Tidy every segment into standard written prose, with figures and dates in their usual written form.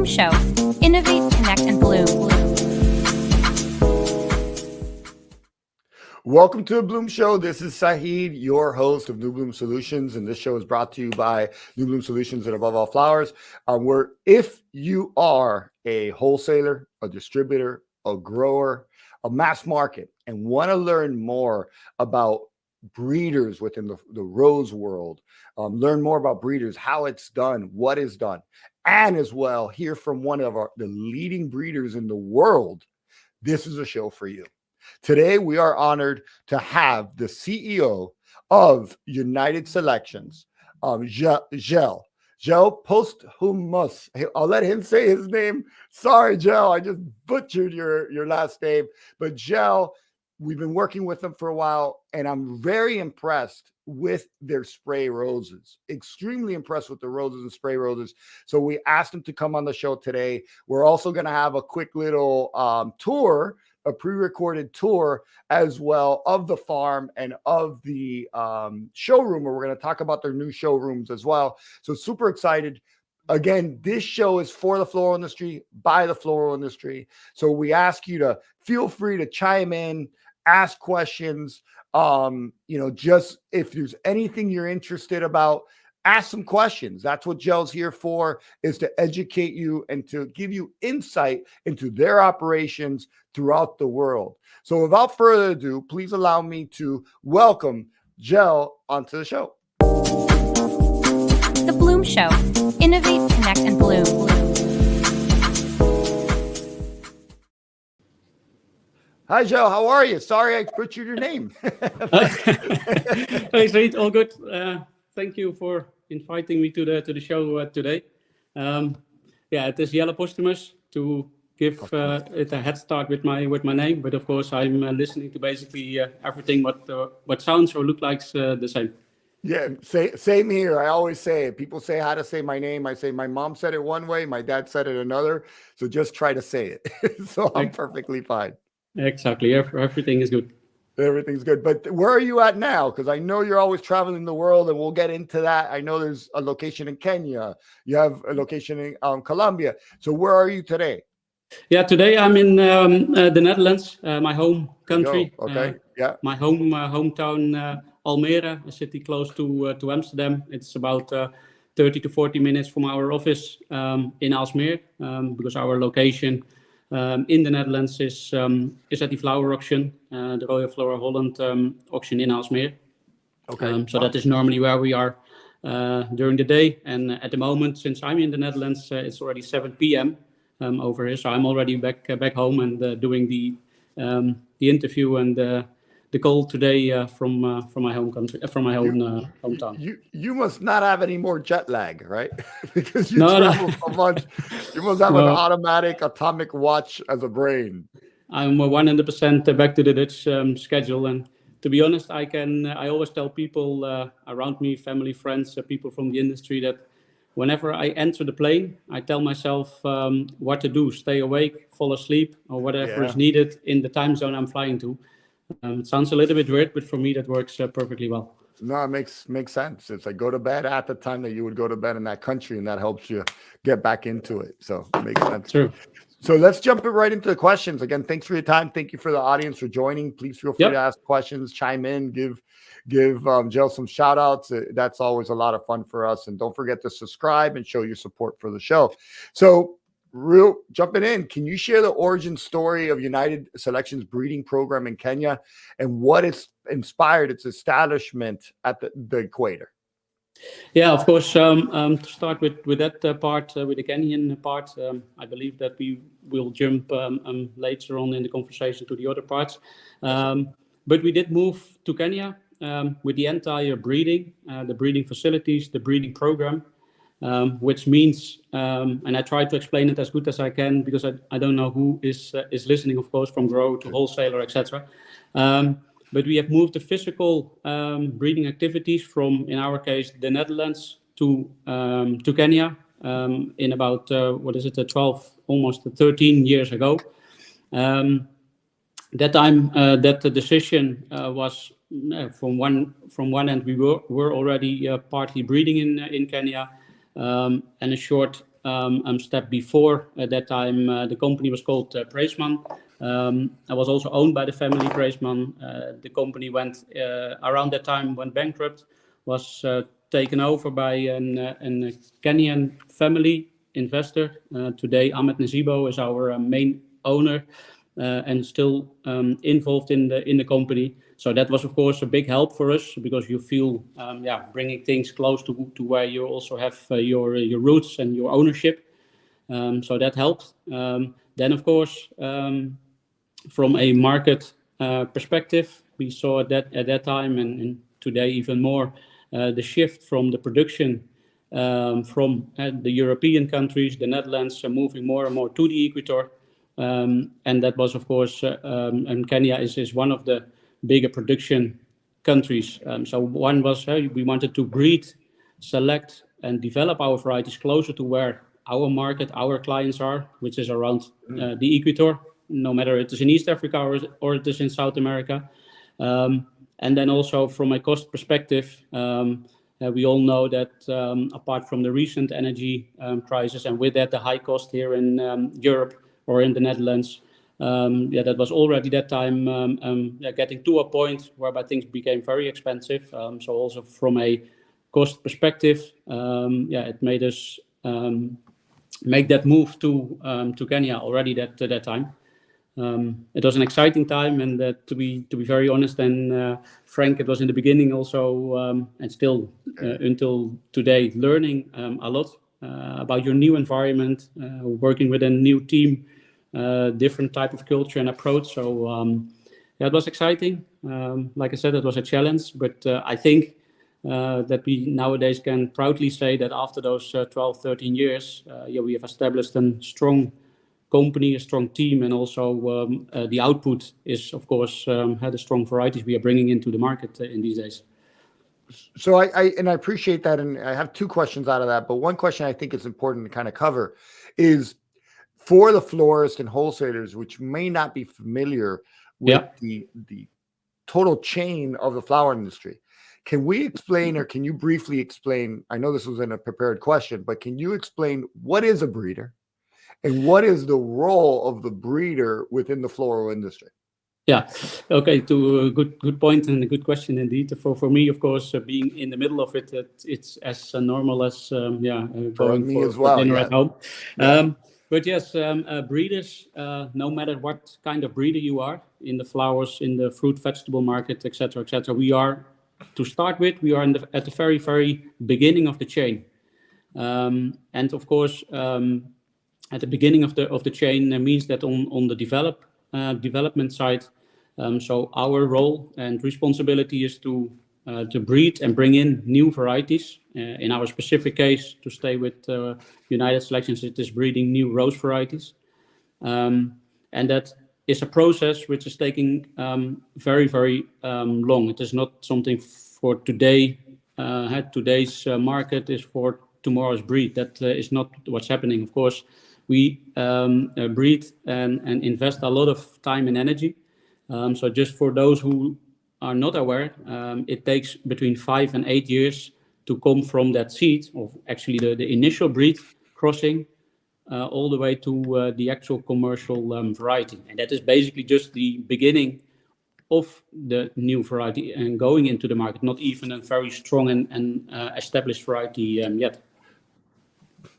Bloom Show. Innovate, connect, and bloom. Welcome to the Bloom Show. This is Saeed, your host of New Bloom Solutions, and this show is brought to you by New Bloom Solutions and Above All Flowers. Where if you are a wholesaler, a distributor, a grower, a mass market, and want to learn more about breeders within the rose world, learn more about breeders, how it's done, what is done, and as well hear from one of the leading breeders in the world, this is a show for you. Today, we are honored to have the CEO of United Selections, Gel Posthumous. I'll let him say his name. Sorry, Gel, I just butchered your last name. But Gel, we've been working with them for a while, and I'm very impressed with their spray roses. Extremely impressed with the roses and spray roses. So we asked him to come on the show today. We're also going to have a quick little tour, a pre-recorded tour as well of the farm and of the showroom, where we're going to talk about their new showrooms as well. So super excited. Again, this show is for the floral industry, by the floral industry. So we ask you to feel free to chime in, ask questions. Just if there's anything you're interested about, ask some questions. That's what Gel's here for, is to educate you and to give you insight into their operations throughout the world. So without further ado, please allow me to welcome Gel onto the show. The Bloom Show. Innovate, connect, and bloom. Hi, Gel. How are you? Sorry I butchered your name. Hey, Saeed. All good. Thank you for inviting me to the show today. It is Jelle Posthumus, to give it a head start with my name, but of course I'm listening to basically everything what sounds or look like the same. Yeah, same here. I always say it. People say how to say my name. I say my mom said it one way, my dad said it another. So just try to say it. So I'm perfectly fine. Exactly. Everything is good. Everything's good. But where are you at now? Because I know you're always traveling the world, and we'll get into that. I know there's a location in Kenya. You have a location in Colombia. So where are you today? Yeah, today I'm in the Netherlands, my home country. Okay. My hometown, Almere, a city close to Amsterdam. It's about 30 to 40 minutes from our office in Aalsmeer, because our location in the Netherlands is at the flower auction, the Royal Flora Holland auction in Aalsmeer. Okay. So that is normally where we are during the day. And at the moment, since I'm in the Netherlands, it's already 7 p.m. Over here. So I'm already back home and doing the interview and the call today from my home country, from my hometown. You must not have any more jet lag, right? Because you travel so much. You must have an automatic atomic watch as a brain. I'm 100% back to the Dutch schedule, and to be honest, I always tell people around me, family, friends, people from the industry, that whenever I enter the plane, I tell myself what to do: stay awake, fall asleep, or whatever is needed in the time zone I'm flying to. It sounds a little bit weird, but for me that works perfectly well. No, it makes sense. It's like go to bed at the time that you would go to bed in that country, and that helps you get back into it. So it makes sense. True. So let's jump right into the questions. Again, thanks for your time. Thank you for the audience for joining. Please feel free to ask questions, chime in, give Gel some shout outs. That's always a lot of fun for us. And don't forget to subscribe and show your support for the show. So jumping in, can you share the origin story of United Selections breeding program in Kenya and what has inspired its establishment at the equator? Yeah, of course. To start with that part, with the Kenyan part, I believe that we will jump later on in the conversation to the other parts. But we did move to Kenya with the entire breeding, the breeding facilities, the breeding program. Which means, and I try to explain it as good as I can, because I don't know who is listening, of course, from grower to wholesaler, etc. But we have moved the physical breeding activities from, in our case, the Netherlands to Kenya in about 12, almost 13 years ago. That time, that the decision was from one end we were already partly breeding in Kenya. And a short step before at that time. The company was called Preesman. I was also owned by the family Preesman. The company went around that time went bankrupt, was taken over by a Kenyan family investor. Today, Ahmed Nazibo is our main owner and still involved in the company. So that was, of course, a big help for us because you feel, bringing things close to where you also have your roots and your ownership. So that helped. Then, of course, from a market perspective, we saw that at that time and today even more, the shift from the production from the European countries, the Netherlands, moving more and more to the equator. And that was, of course, and Kenya is one of the bigger production countries. So one was we wanted to breed, select, and develop our varieties closer to where our market, our clients are, which is around the equator, no matter it is in East Africa or it is in South America. And then also from a cost perspective, we all know that apart from the recent energy crisis and with that the high cost here in Europe or in the Netherlands, that was already that time getting to a point whereby things became very expensive. So also from a cost perspective, it made us make that move to Kenya already at that time. It was an exciting time, and to be very honest and frank, it was in the beginning also and still until today learning a lot about your new environment, working with a new team, different type of culture and approach. So it was exciting. Like I said, it was a challenge, but I think that we nowadays can proudly say that after those 12, 13 years, we have established a strong company, a strong team, and also the output is, of course, had a strong varieties we are bringing into the market in these days. So I appreciate that, and I have two questions out of that. But one question I think is important to kind of cover is for the florists and wholesalers, which may not be familiar with the total chain of the flower industry. Can we explain, or can you briefly explain? I know this was in a prepared question, but can you explain what is a breeder? And what is the role of the breeder within the floral industry? Yeah. Okay. To a good point and a good question indeed. For me, of course, being in the middle of it, it's as normal as going for dinner at home. Yeah. But yes, breeders, no matter what kind of breeder you are in the flowers, in the fruit, vegetable market, etc., we are, to start with, we are at the very, very beginning of the chain, and of course. At the beginning of the chain means that on the development side, so our role and responsibility is to breed and bring in new varieties. In our specific case, to stay with United Selections, it is breeding new rose varieties, and that is a process which is taking very, very long. It is not something for today. Today's market is for tomorrow's breed. That is not what's happening. Of course. We breed and invest a lot of time and energy. So just for those who are not aware, it takes between 5 and 8 years to come from that seed, or actually the initial breed crossing, all the way to the actual commercial variety. And that is basically just the beginning of the new variety and going into the market, not even a very strong and established variety yet.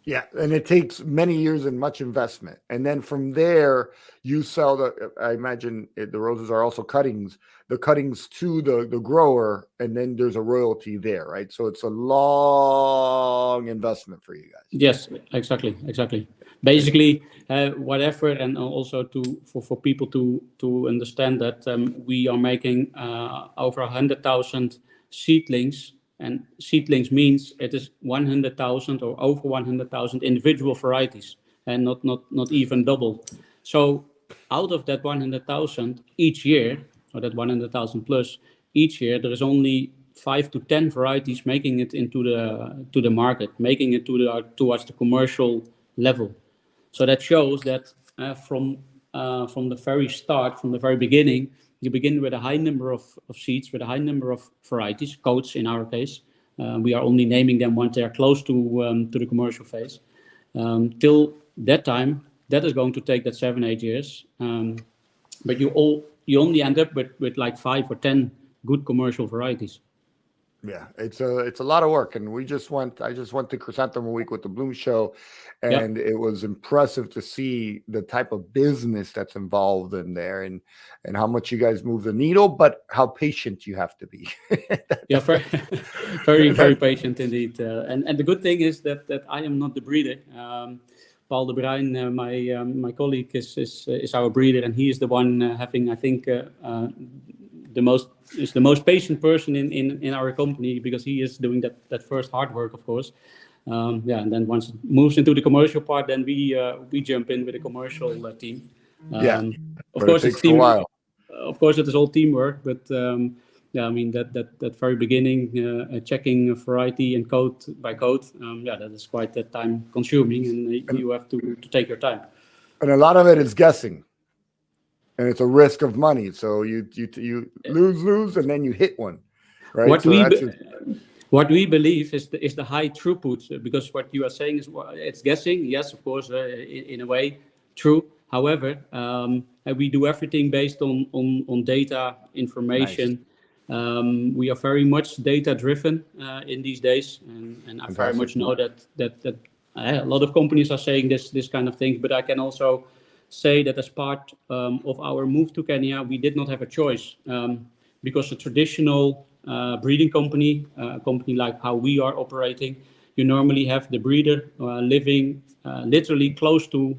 Yeah, and it takes many years and much investment. And then from there, you sell I imagine the roses are also cuttings, the cuttings to the grower, and then there's a royalty there, right? So it's a long investment for you guys. Yes, exactly. Basically, whatever, and also for people to understand that we are making over 100,000 seedlings. And seedlings means it is 100,000 or over 100,000 individual varieties, and not even double. So out of that 100,000 each year, or that 100,000 plus each year, there is only 5 to 10 varieties making it into the market, making it towards the commercial level. So that shows that from the very start, from the very beginning, you begin with a high number of seeds, with a high number of varieties, coats in our case. We are only naming them once they are close to the commercial phase. Till that time, that is going to take that 7-8 years. But you only end up with like 5 or 10 good commercial varieties. Yeah, it's a lot of work, and I just went to Chrysanthemum Week with the Bloom Show, Yeah. and it was impressive to see the type of business that's involved in there, and how much you guys move the needle, but how patient you have to be. Yeah, very, very, very patient indeed. And the good thing is that I am not the breeder. Paul de Bruin, my colleague, is our breeder, and he is the one having, I think, the most patient person in our company, because he is doing that first hard work, of course. And then once it moves into the commercial part, then we jump in with the commercial team. Yeah, Of but course, it it's takes team. a while. Of course, it is all teamwork, but I mean that very beginning, checking variety and code by code, that is quite time consuming, and you have to take your time. And a lot of it is guessing, and it's a risk of money. So you lose, and then you hit one, right? What we believe is the high throughput, because what you are saying is, well, it's guessing. Yes, of course, in a way, true. However, we do everything based on data, information. Nice. We are very much data driven in these days, and I very much know that a lot of companies are saying this kind of things. But I can also say that as part of our move to Kenya, we did not have a choice, because a traditional breeding company, a company like how we are operating, you normally have the breeder living literally close to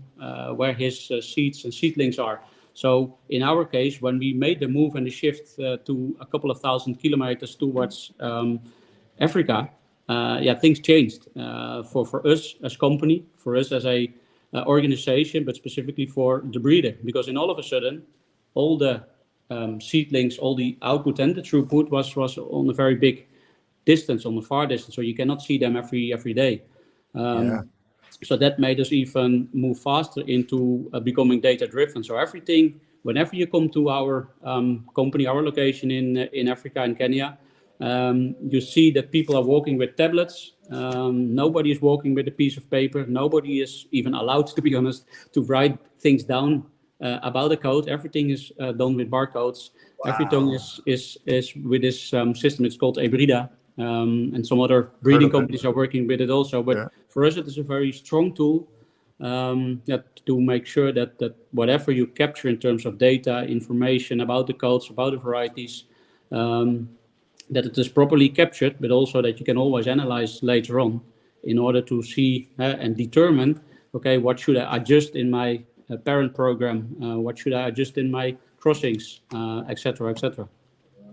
where his seeds and seedlings are. So in our case, when we made the move and the shift to a couple of 1,000 kilometers towards Africa, things changed for us as company, for us as a organization, but specifically for the breeder, because in all of a sudden, all the seedlings, all the output and the throughput was on a very big distance, on the far distance, so you cannot see them every day. So that made us even move faster into becoming data driven. So everything, whenever you come to our company, our location in Africa and Kenya, you see that people are walking with tablets. Nobody is walking with a piece of paper. Nobody is even allowed, to be honest, to write things down about the code. Everything is done with barcodes. Wow. Everything is with this system. It's called Ebrida. And some other breeding companies are working with it also. But for us, it is a very strong tool to make sure that whatever you capture in terms of data, information about the codes, about the varieties, that it is properly captured, but also that you can always analyze later on in order to see and determine, okay, what should I adjust in my parent program? What should I adjust in my crossings, etc., etc.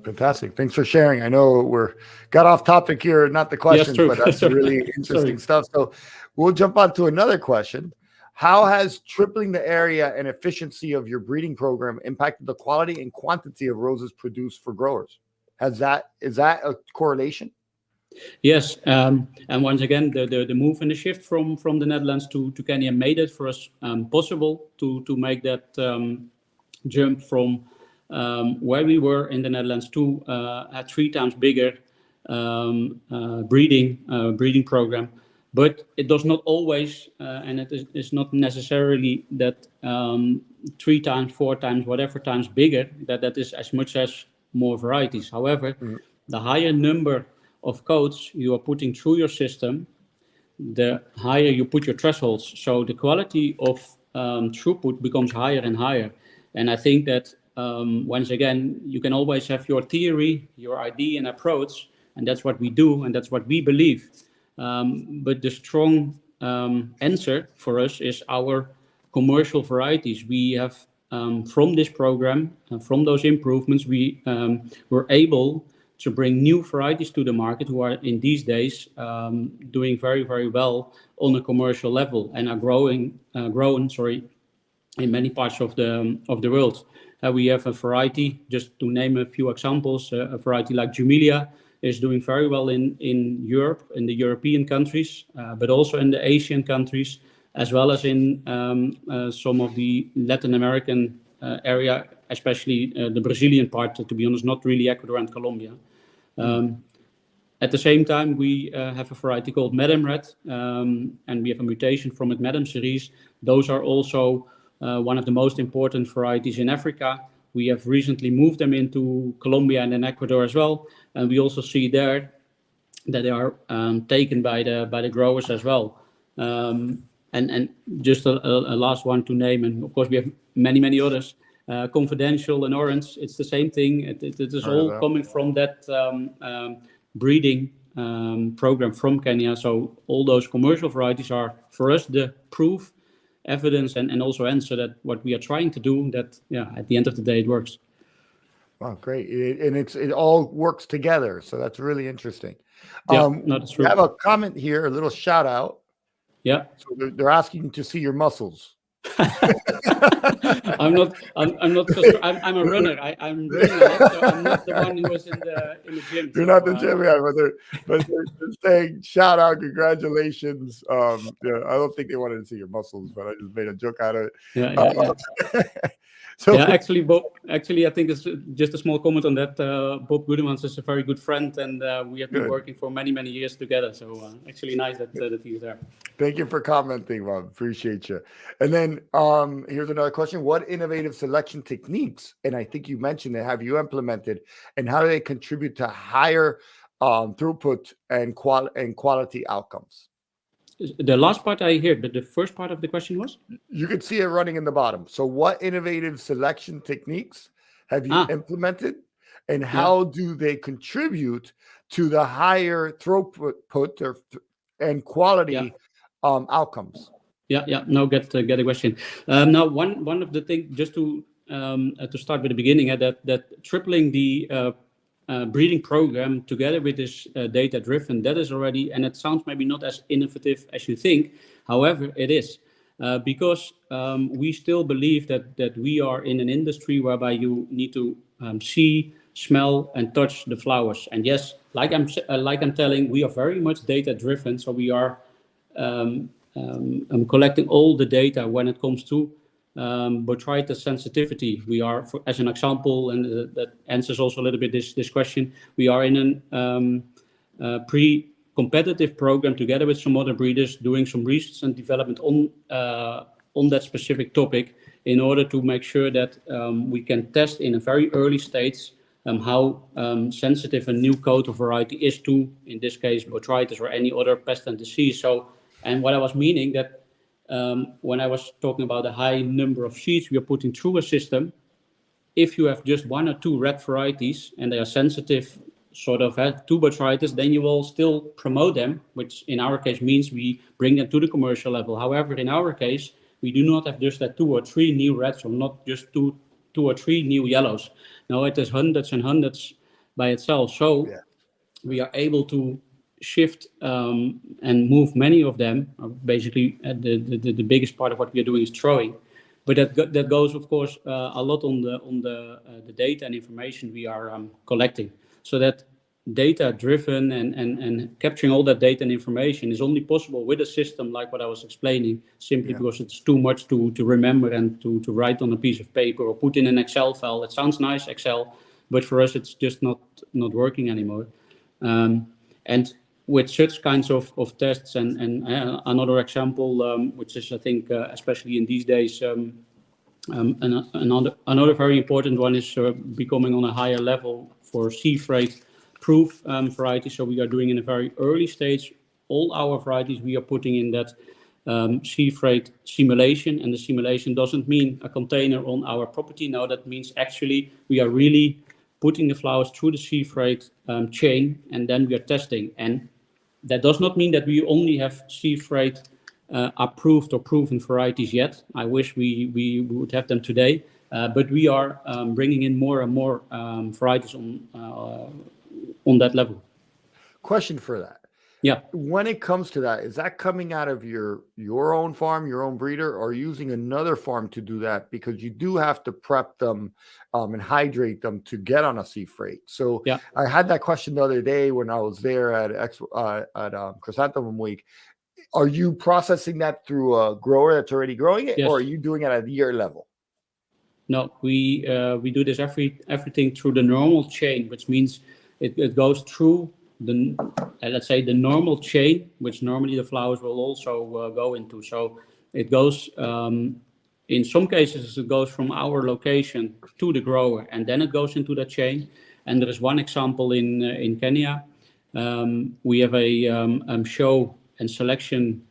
Fantastic. Thanks for sharing. I know got off topic here, not the questions, but that's really interesting stuff. So we'll jump on to another question. How has tripling the area and efficiency of your breeding program impacted the quality and quantity of roses produced for growers? Is that a correlation? Yes, and once again, the move and the shift from the Netherlands to Kenya made it for us possible to make that jump from where we were in the Netherlands to a 3 times bigger breeding program. But it does not always, and it is not necessarily that 3 times, 4 times, whatever times bigger, that is as much as more varieties. However, the higher number of codes you are putting through your system, the higher you put your thresholds. So the quality of throughput becomes higher and higher. And I think that once again, you can always have your theory, your idea and approach, and that's what we do, and that's what we believe. But the strong answer for us is our commercial varieties. We have, from this program, from those improvements, we were able to bring new varieties to the market who are in these days doing very, very well on a commercial level and are growing in many parts of the world. We have a variety, just to name a few examples, a variety like Jumelia is doing very well in Europe, in the European countries, but also in the Asian countries, as well as in some of the Latin American area, especially the Brazilian part, to be honest, not really Ecuador and Colombia. And At the same time, we have a variety called Madam Red, and we have a mutation from it, Madam series. Those are also one of the most important varieties in Africa. We have recently moved them into Colombia and in Ecuador as well, and we also see there that they are taken by the growers as well. And just a last one to name, and of course we have many others. Confidential and Orange, it's the same thing. It is all coming from that breeding program from Kenya. So all those commercial varieties are for us the proof, evidence, and also answer that what we are trying to do, that at the end of the day it works. Wow, great. And it all works together. So that's really interesting. Yeah, that's true. We have a comment here, a little shout out. Yeah. So they're asking to see your muscles. I'm not. I'm a runner. I'm running a lot, so I'm not the one who was in the gym. You're not the gym guy, but they're saying shout out, congratulations. I don't think they wanted to see your muscles, but I just made a joke out of it. Yeah. So actually, Bob. Actually, I think it's just a small comment on that. Bob Goedemans is a very good friend, and we have been working for many years together. So actually, nice that he's there. Thank you for commenting, Bob. Appreciate you. And then here's another question: what innovative selection techniques, and I think you mentioned it, have you implemented, and how do they contribute to higher throughput and quality outcomes? The last part I heard, but the first part of the question was? You could see it running in the bottom. So what innovative selection techniques have you implemented, and how do they contribute to the higher throughput and quality outcomes? No, get the question. Now, one of the things, just to start with the beginning, that tripling the breeding program together with this data driven, that is already, and it sounds maybe not as innovative as you think. However, it is because we still believe that we are in an industry whereby you need to see, smell, and touch the flowers. And yes, like I'm telling, we are very much data driven. So we are collecting all the data when it comes to botrytis sensitivity. We are, as an example, and that answers also a little bit this question, we are in a pre-competitive program together with some other breeders doing some research and development on that specific topic in order to make sure that we can test in a very early stage how sensitive a new coat of variety is to, in this case, botrytis or any other pest and disease. So, and what I was meaning that when I was talking about a high number of seeds we are putting through a system, if you have just one or two red varieties and they are sensitive sort of to botrytis, then you will still promote them, which in our case means we bring them to the commercial level. However, in our case, we do not have just that 2 or 3 new reds or not just two or three new yellows. No, it is hundreds and hundreds by itself. So we are able to shift and move many of them. Basically, the biggest part of what we are doing is throwing, but that goes, of course, a lot on the data and information we are collecting. So that data driven and capturing all that data and information is only possible with a system like what I was explaining, simply because it's too much to remember and to write on a piece of paper or put in an Excel file. It sounds nice, Excel, but for us it's just not working anymore. And with such kinds of tests and another example, which is, I think, especially in these days, another very important one is becoming on a higher level for sea freight proof varieties. So we are doing in a very early stage, all our varieties we are putting in that sea freight simulation. And the simulation doesn't mean a container on our property. No, that means actually we are really putting the flowers through the sea freight chain, and then we are testing. And that does not mean that we only have sea freight approved or proven varieties yet. I wish we would have them today, but we are bringing in more and more varieties on that level. Question for that. Yeah. When it comes to that, is that coming out of your own farm, your own breeder, or using another farm to do that? Because you do have to prep them and hydrate them to get on a sea freight. So I had that question the other day when I was there at Chrysanthemum Week. Are you processing that through a grower that's already growing it, or are you doing it at a year level? No, we do this everything through the normal chain, which means it goes through the let's say the normal chain, which normally the flowers will also go into. So it goes in some cases it goes from our location to the grower, and then it goes into the chain. And there is one example in Kenya. We have a show and selection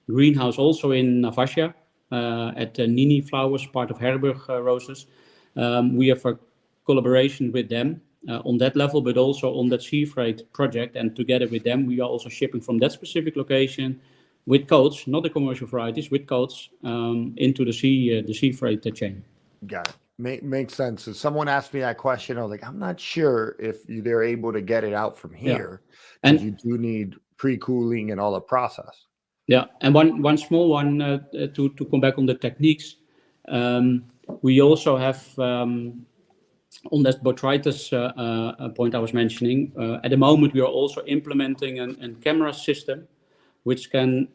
greenhouse also in Navasha at Nini Flowers, part of Herberg Roses. We have a collaboration with them on that level, but also on that sea freight project. And together with them, we are also shipping from that specific location with coats, not the commercial varieties, with coats into the sea freight chain. Got it. Makes sense. So someone asked me that question. I was like, I'm not sure if they're able to get it out from here, And because you do need pre-cooling and all the process. yeah, and one small one to come back on the techniques. We also have on that botrytis point I was mentioning. At the moment, we are also implementing a camera system which can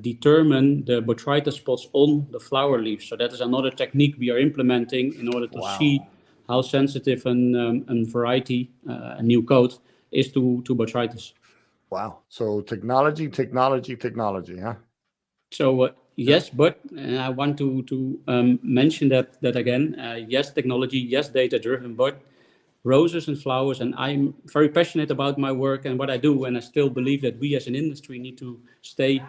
determine the botrytis spots on the flower leaves. So that is another technique we are implementing in order to see how sensitive a variety, a new coat, is to botrytis. Wow. So technology, huh? So yes, but I want to mention that again. Yes, technology, yes, data-driven, but roses and flowers, and I'm very passionate about my work and what I do, and I still believe that we as an industry need to stay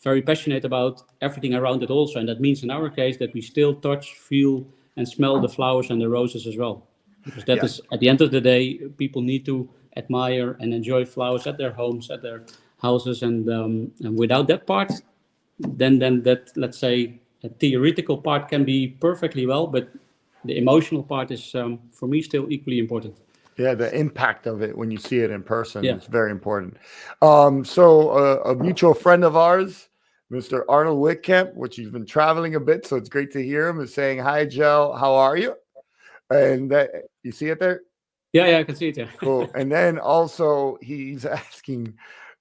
very passionate about everything around it also, and that means in our case that we still touch, feel, and smell the flowers and the roses as well, because that is, at the end of the day, people need to admire and enjoy flowers at their homes, at their houses, and without that part, then that, let's say, a theoretical part can be perfectly well, but the emotional part is, for me, still equally important. Yeah, the impact of it when you see it in person is very important. So a mutual friend of ours, Mr. Arnold Whitcamp, which he's been traveling a bit, so it's great to hear him, is saying, "Hi, Joe, how are you?" And you see it there? Yeah, I can see it. Yeah. Cool. And then also he's asking,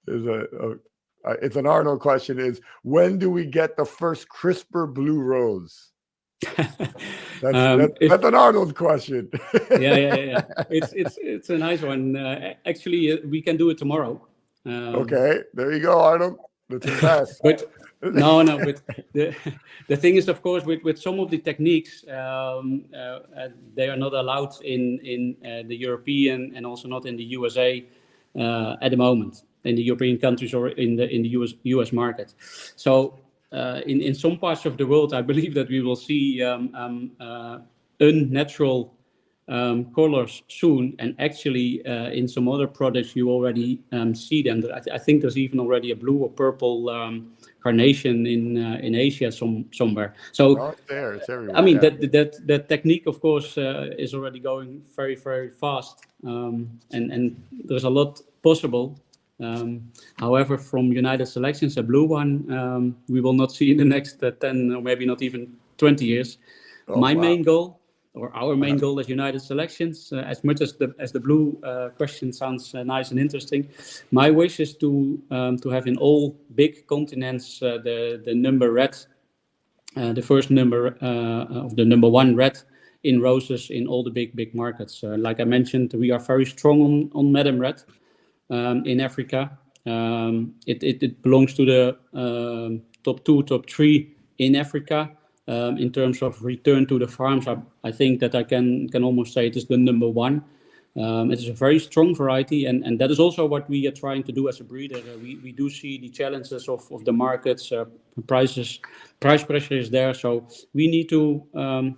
it's an Arnold question, is when do we get the first crisper blue rose? That's an Arnold question. Yeah. It's a nice one. Actually, we can do it tomorrow. Okay, there you go, Arnold. Let's invest. But but the thing is, of course, with some of the techniques, they are not allowed in the European and also not in the USA at the moment, in the European countries or in the US market. So in some parts of the world, I believe that we will see unnatural colors soon, and actually in some other products you already see them. I think there's even already a blue or purple carnation in Asia somewhere. So it's everywhere. I mean that technique, of course, is already going very, very fast, and there's a lot possible. However, from United Selections, a blue one we will not see in the next 10 or maybe not even 20 years. Main goal, or our main goal as United Selections, as much as the blue question sounds nice and interesting, my wish is to have in all big continents the number red, the first number of the number one red in roses in all the big markets. Like I mentioned, we are very strong on Madam Red in Africa. It belongs to the top 2, top 3 in Africa. In terms of return to the farms, I think that I can almost say it is the number one. It is a very strong variety, and that is also what we are trying to do as a breeder. We do see the challenges of the markets, price pressure is there, so we need to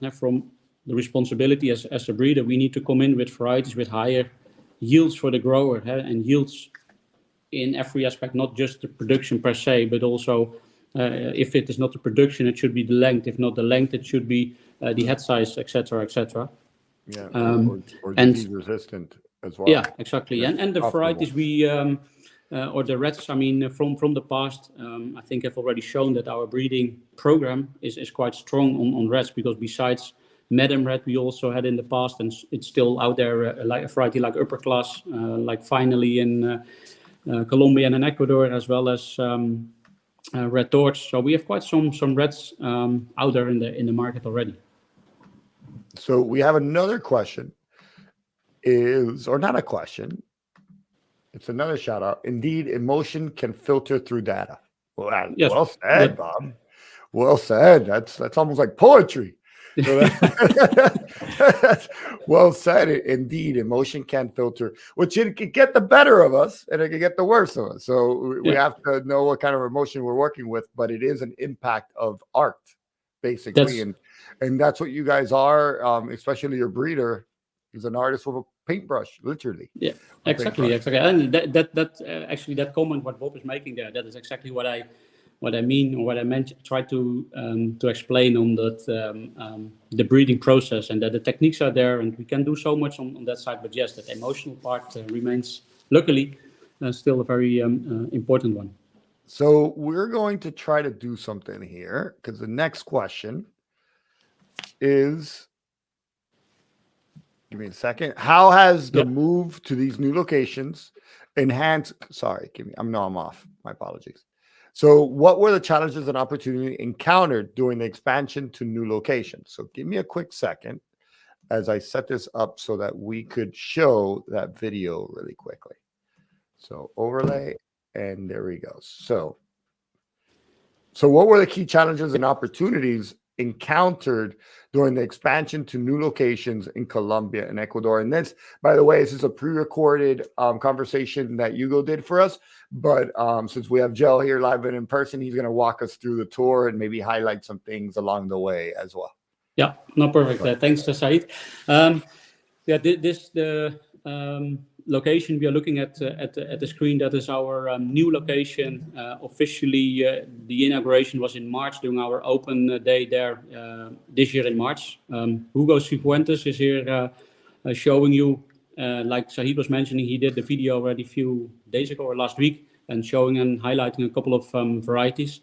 have from the responsibility as a breeder, we need to come in with varieties with higher yields for the grower, and yields in every aspect, not just the production per se, but also if it is not the production, it should be the length. If not the length, it should be the head size, etc., etc. Yeah, or disease resistant as well. Yeah, exactly. And the varieties we or the reds, I mean, from the past, I think I've already shown that our breeding program is quite strong on reds, because besides Madam Red, we also had in the past, and it's still out there, like a variety like Upper Class, like Finally in Colombia and in Ecuador, as well as Red Torch. So we have quite some reds out there in the market already. So we have another question, or not a question, It's another shout out. Indeed, emotion can filter through data. Well, Yes. well said, Bob. Well said. That's almost like poetry. So that's well said. Indeed, emotion can filter, which it can get the better of us and it can get the worse of us. So we have to know what kind of emotion we're working with, but it is an impact of art, basically. And that's what you guys are, especially your breeder is an artist with a paintbrush, literally. Yeah, exactly. And that actually that comment what Bob is making there, that is exactly what I mean, or what I meant. Try to explain on that the breeding process, and that the techniques are there, and we can do so much on that side. But yes, that emotional part remains, luckily, still a very important one. So we're going to try to do something here, because the next question is, give me a second. How has the move to these new locations enhanced? Sorry, I'm off. My apologies. So what were the challenges and opportunity encountered during the expansion to new locations? So give me a quick second as I set this up so that we could show that video really quickly. So overlay, and there we go. So what were the key challenges and opportunities encountered during the expansion to new locations in Colombia and Ecuador? And this, by the way, this is a pre-recorded conversation that Hugo did for us. But since we have Joe here live and in person, he's going to walk us through the tour and maybe highlight some things along the way as well. Yeah, no, perfect. Thanks, Said. Location we are looking at the screen, that is our new location. Officially, the inauguration was in March during our open day there this year in March. Hugo Cifuentes is here showing you, like Said was mentioning, he did the video already a few days ago or last week, and showing and highlighting a couple of varieties.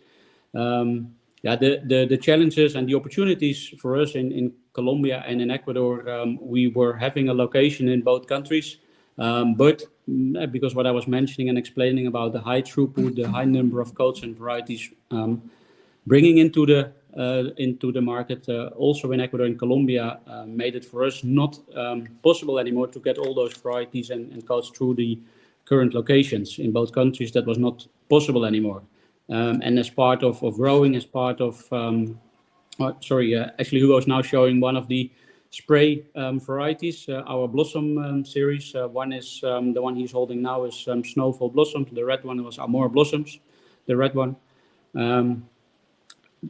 The challenges and the opportunities for us in Colombia and in Ecuador, we were having a location in both countries. But because what I was mentioning and explaining about the high throughput, the high number of coats and varieties, bringing into the market, also in Ecuador and Colombia, made it for us not possible anymore to get all those varieties and coats through the current locations in both countries. That was not possible anymore. And as part of growing, as part of, actually Hugo is now showing one of the spray varieties, our blossom series. One is the one he's holding now is Snowfall Blossoms. The red one was Amor Blossoms, the red one.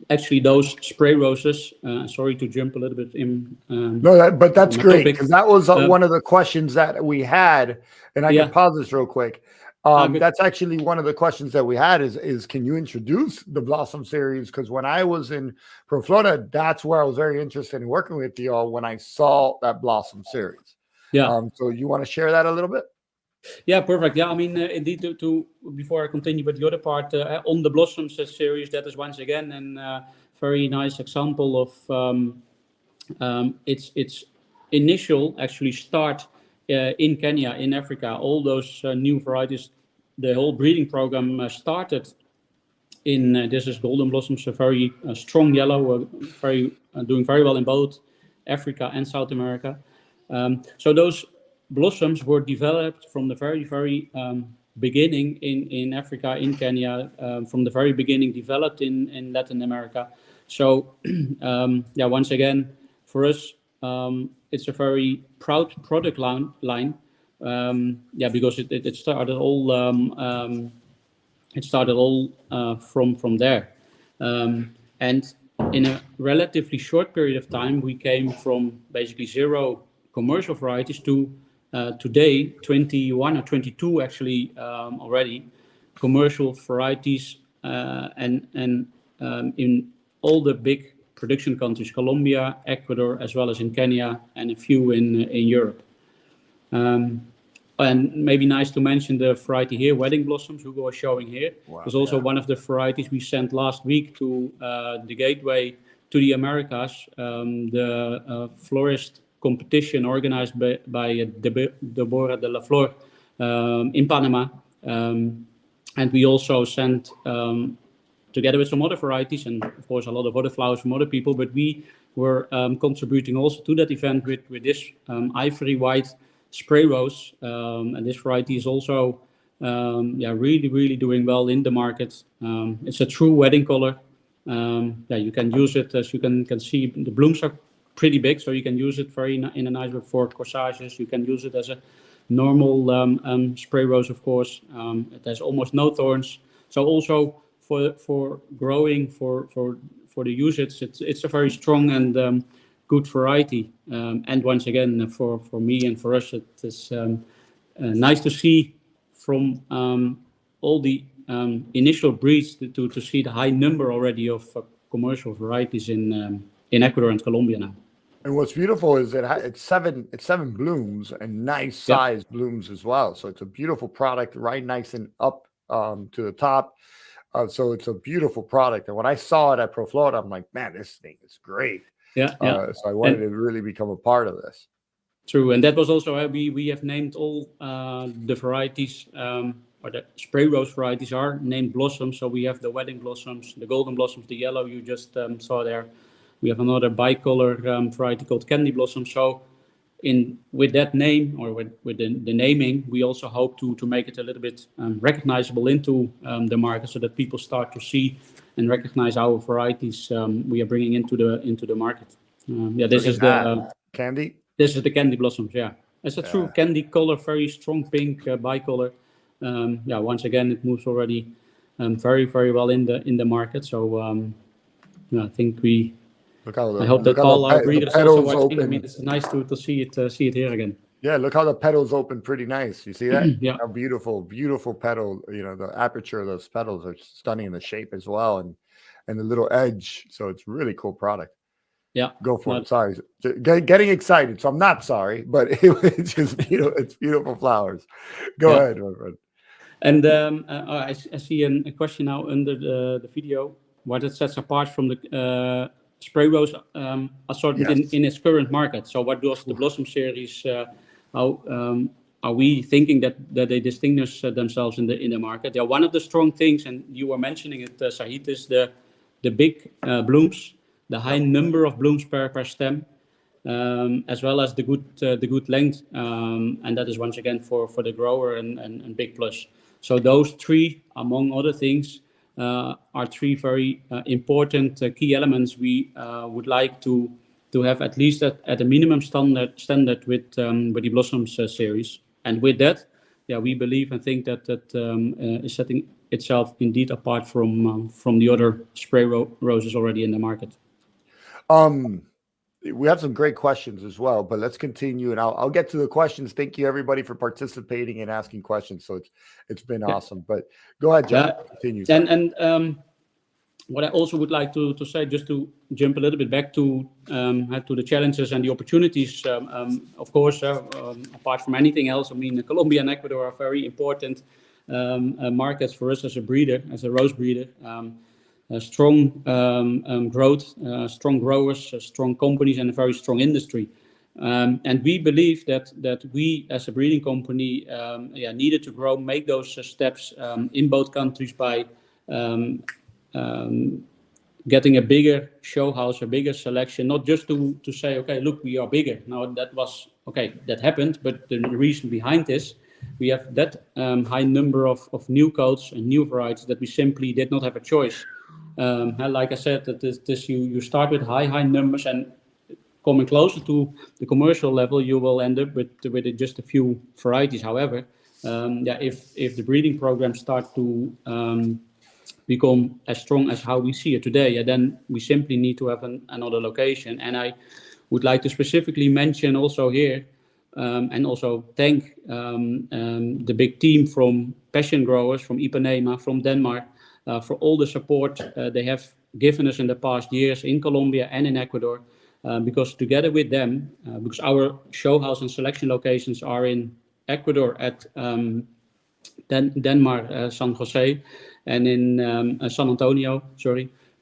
Actually, those spray roses, sorry to jump a little bit in. But that's great, because that was one of the questions that we had, and I can pause this real quick. That's actually one of the questions that we had is can you introduce the Blossom series? Because when I was in Florida, that's where I was very interested in working with y'all when I saw that Blossom series. Yeah. So you want to share that a little bit? Yeah, perfect. Yeah, I mean, indeed, to before I continue with the other part, on the Blossoms series, that is once again a very nice example of its initial actually start in Kenya, in Africa. All those new varieties, the whole breeding program started in, this is Golden Blossoms, a very strong yellow, doing very well in both Africa and South America. So those blossoms were developed from the very beginning in Africa, in Kenya, from the very beginning developed in Latin America. So once again, for us, it's a very proud product line. Because it started all from there, and in a relatively short period of time, we came from basically 0 commercial varieties to today 21 or 22 actually already commercial varieties, and in all the big production countries, Colombia, Ecuador, as well as in Kenya, and a few in Europe. And maybe nice to mention the variety here, Wedding Blossoms, Hugo was showing here. Wow, was also one of the varieties we sent last week to the gateway to the Americas, the florist competition organized by Deborah de la Flor in Panama. And we also sent, together with some other varieties, and of course a lot of other flowers from other people, but we were contributing also to that event with this ivory white spray rose, and this variety is also really doing well in the market. It's a true wedding color. You can use it, as you can see, the blooms are pretty big, so you can use it in a nice way for corsages. You can use it as a normal spray rose, of course. It has almost no thorns. So also for growing, for the usage, it's a very strong and good variety. And once again, for me and for us, it is nice to see from all the initial breeds to see the high number already of commercial varieties in Ecuador and Colombia now. And what's beautiful is it's seven blooms and nice size blooms as well. So it's a beautiful product, right nice and up to the top. So it's a beautiful product. And when I saw it at Pro Florida, I'm like, man, this thing is great. So I wanted to really become a part of this. True, and that was also how we have named all the varieties, or the spray rose varieties are named blossoms. So we have the wedding blossoms, the golden blossoms, the yellow you just saw there. We have another bicolor variety called candy blossom. So with that name, or with the naming, we also hope to make it a little bit recognizable into the market, so that people start to see and recognize our varieties we are bringing into the market. This is the candy. This is the candy blossoms. It's a true candy color, very strong pink bicolor. Once again, it moves already very well in the market. So I think we. I hope that all our breeders also watching. I mean, it's nice to see it here again. Yeah, look how the petals open pretty nice. You see that? Yeah. How beautiful petal. The aperture of those petals are stunning in the shape as well, and the little edge. So it's really cool product. Yeah. Go for it. Sorry. Getting excited. So I'm not sorry, but it's just beautiful. It's beautiful flowers. Go ahead, my friend. And I see a question now under the video. What it sets apart from the spray rose assortment in its current market. So what does the Blossom series, how are we thinking that they distinguish themselves in the market? One of the strong things, and you were mentioning it, Sahid, is the big blooms, the high number of blooms per stem, as well as the good length, and that is once again for the grower and big plus. So those three, among other things, are three very important key elements we would like to have at least at a minimum standard with the Blossoms series. And with that, we believe and think that is setting itself indeed apart from the other spray roses already in the market. We have some great questions as well, but let's continue, and I'll get to the questions. Thank you everybody for participating and asking questions. So it's been awesome. But go ahead, John. Continue. And what I also would like to say, just to jump a little bit back to the challenges and the opportunities. Of course, apart from anything else, I mean, Colombia and Ecuador are very important markets for us as a breeder, as a rose breeder. Strong growth, strong growers, strong companies, and a very strong industry. And we believe that we, as a breeding company, needed to grow, make those steps in both countries by getting a bigger show house, a bigger selection, not just to say, okay, look, we are bigger. Now that was, okay, that happened, but the reason behind this, we have that high number of new coats and new varieties that we simply did not have a choice. Like I said, that this you start with high numbers, and coming closer to the commercial level, you will end up with just a few varieties. However, if the breeding programs start to become as strong as how we see it today, then we simply need to have another location. And I would like to specifically mention also here, and also thank the big team from Passion Growers, from Ipanema, from Denmark, for all the support they have given us in the past years in Colombia and in Ecuador, because together with them, because our show house and selection locations are in Ecuador at Denmark, San Jose, and in San Antonio,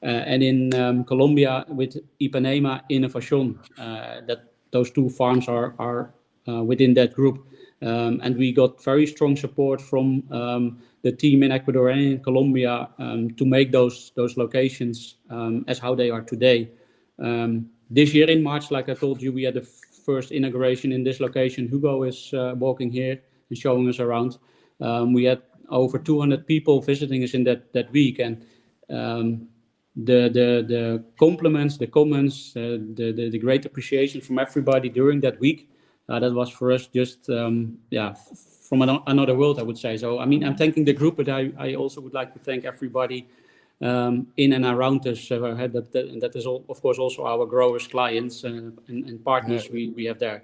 and in Colombia with Ipanema Innovación, that those two farms are within that group. And we got very strong support from the team in Ecuador and in Colombia to make those locations as how they are today. This year in March, like I told you, we had the first inauguration in this location. Hugo is walking here and showing us around. We had over 200 people visiting us in that week, and the compliments, the comments, the great appreciation from everybody during that week. That was for us just from another world, I would say. So I mean, I'm thanking the group, but I also would like to thank everybody in and around us. That is all, of course, also our growers, clients, and partners we have there.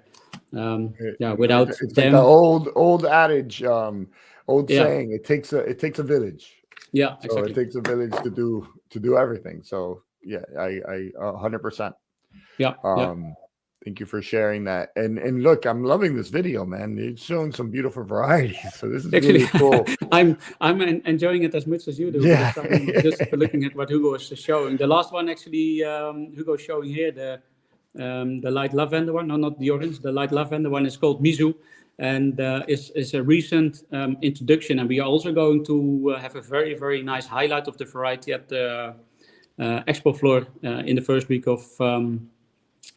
Without it's them, like the old adage, old Yeah. saying, it takes a village. yeah, So exactly. it takes a village to do everything. So yeah, I 100%. Yeah, Thank you for sharing that. And look, I'm loving this video, man. It's showing some beautiful varieties. So this is actually, really cool. I'm enjoying it as much as you do. Yeah. Because I'm just looking at what Hugo is showing. The last one, actually, Hugo is showing here the light lavender one. No, not the orange. The light lavender one is called Mizu, and is a recent introduction. And we are also going to have a very, very nice highlight of the variety at the expo floor in the first week of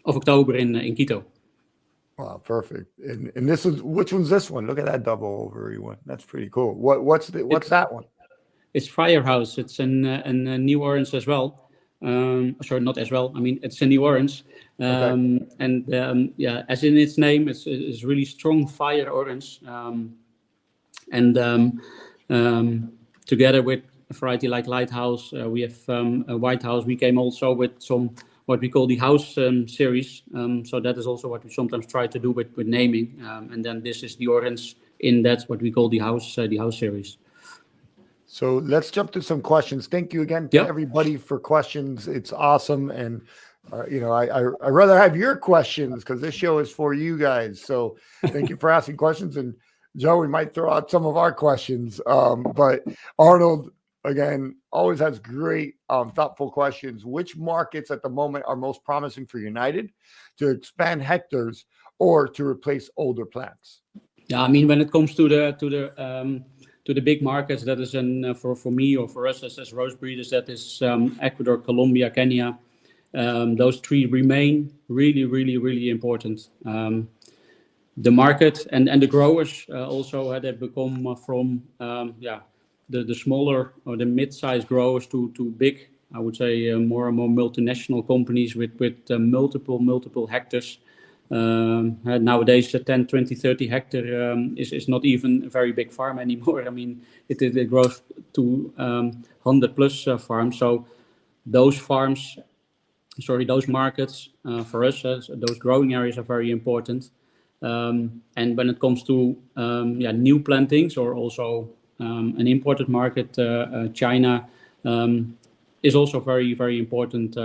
October in Quito. Wow, perfect. And this is, which one's this one? Look at that double ovary one. That's pretty cool. What's that one? It's Firehouse. It's a new orange as well. Sorry, not as well. I mean, it's a new orange. Okay. And as in its name, it's really strong fire orange. Together with a variety like Lighthouse, we have a White House. We came also with some what we call the house series. So that is also what we sometimes try to do with naming. And then this is the orange in that's what we call the house series. So let's jump to some questions. Thank you again to everybody for questions. It's awesome. And, I rather have your questions because this show is for you guys. So thank you for asking questions. And Joe, we might throw out some of our questions. But Arnold, again, always has great, thoughtful questions. Which markets at the moment are most promising for United to expand hectares or to replace older plants? Yeah, I mean, when it comes to the big markets, that is for me or for us as rose breeders, that is Ecuador, Colombia, Kenya. Those three remain really, really, really important. The market and the growers also had become from the smaller or the mid-sized growers to big, I would say, more and more multinational companies with multiple hectares. Nowadays, 10, 20, 30 hectare is not even a very big farm anymore. I mean, it grows to 100 plus farms. So those markets for us, those growing areas are very important. And when it comes to new plantings or also an imported market, China is also very, very important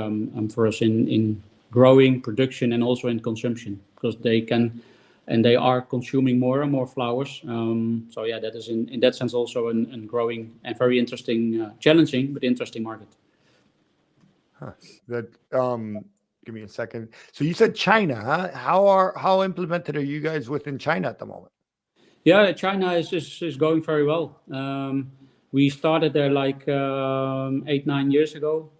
for us in growing, production, and also in consumption, because they can and they are consuming more and more flowers. So yeah, that is in that sense also a growing and very interesting, challenging but interesting market. Give me a second. So you said China, huh? How implemented are you guys within China at the moment? Yeah, China is going very well. We started there like 8-9 years ago.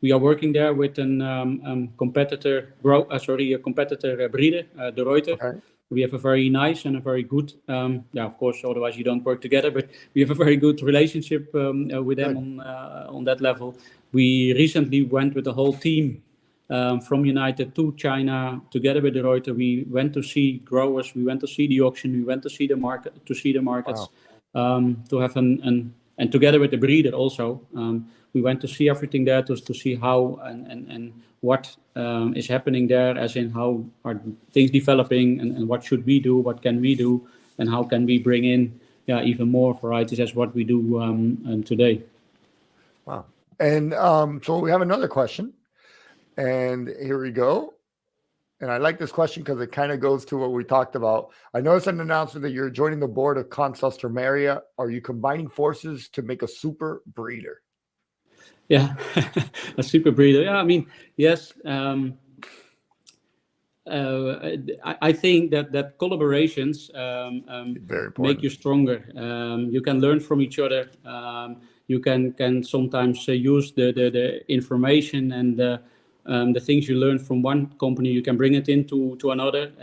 We are working there with a competitor breeder, De Ruyter. Okay. We have a very nice and a very good, of course, otherwise you don't work together, but we have a very good relationship with them on that level. We recently went with the whole team from United to China together with De Ruyter. We went to see growers, we went to see the auction, we went to see the markets, to have and together with the breeder also. We went to see everything there to see how and what is happening there, as in how are things developing and what should we do, what can we do, and how can we bring in even more varieties as what we do today. Wow. And so we have another question, and here we go. And I like this question because it kind of goes to what we talked about. I noticed an announcement that you're joining the board of Consus Termaria. Are you combining forces to make a super breeder? Yeah, a super breeder. Yeah, I mean, yes. I think that collaborations make you stronger. You can learn from each other. You can sometimes use the information and the things you learn from one company. You can bring it into another.